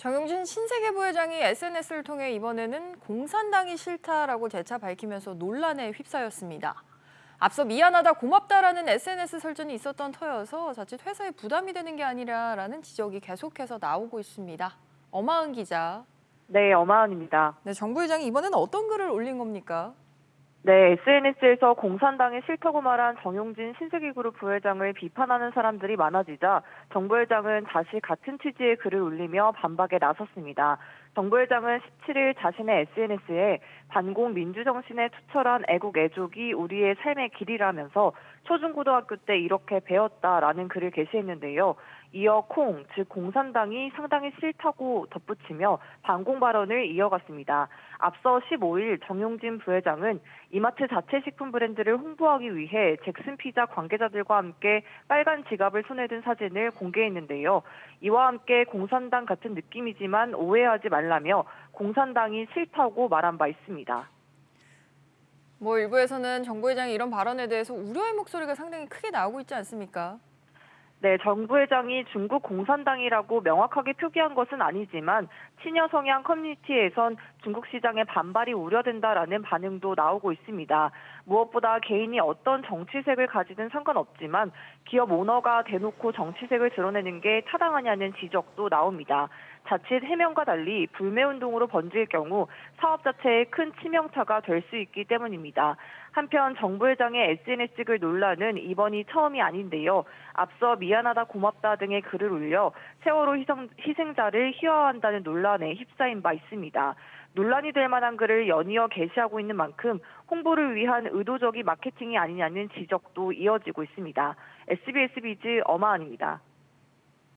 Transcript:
정용진 신세계 부회장이 SNS를 통해 이번에는 공산당이 싫다라고 재차 밝히면서 논란에 휩싸였습니다. 앞서 미안하다 고맙다라는 SNS 설전이 있었던 터여서 자칫 회사에 부담이 되는 게 아니라라는 지적이 계속해서 나오고 있습니다. 엄하은 기자. 네, 엄하은입니다. 네, 정 부회장이 이번에는 어떤 글을 올린 겁니까? 네, SNS에서 공산당이 싫다고 말한 정용진 신세계그룹 부회장을 비판하는 사람들이 많아지자 정 부회장은 다시 같은 취지의 글을 올리며 반박에 나섰습니다. 정 부회장은 17일 자신의 SNS에 반공 민주정신에 투철한 애국 애족이 우리의 삶의 길이라면서 초중고등학교 때 이렇게 배웠다라는 글을 게시했는데요. 이어 즉 공산당이 상당히 싫다고 덧붙이며 반공 발언을 이어갔습니다. 앞서 15일 정용진 부회장은 이마트 자체 식품 브랜드를 홍보하기 위해 잭슨 피자 관계자들과 함께 빨간 지갑을 손에 든 사진을 공개했는데요. 이와 함께 공산당 같은 느낌이지만 오해하지 말라며 공산당이 싫다고 말한 바 있습니다. 일부에서는 정 부회장의 이런 발언에 대해서 우려의 목소리가 상당히 크게 나오고 있지 않습니까? 네, 정 부회장이 중국 공산당이라고 명확하게 표기한 것은 아니지만 친여 성향 커뮤니티에선 중국 시장의 반발이 우려된다라는 반응도 나오고 있습니다. 무엇보다 개인이 어떤 정치색을 가지든 상관없지만 기업 오너가 대놓고 정치색을 드러내는 게 타당하냐는 지적도 나옵니다. 자칫 해명과 달리 불매운동으로 번질 경우 사업 자체에 큰 치명타가 될 수 있기 때문입니다. 한편 정 부회장의 SNS 글 논란은 이번이 처음이 아닌데요. 앞서 미안하다 고맙다 등의 글을 올려 세월호 희생자를 희화화한다는 논란에 휩싸인 바 있습니다. 논란이 될 만한 글을 연이어 게시하고 있는 만큼 홍보를 위한 의도적인 마케팅이 아니냐는 지적도 이어지고 있습니다. SBS 비즈 엄하은입니다.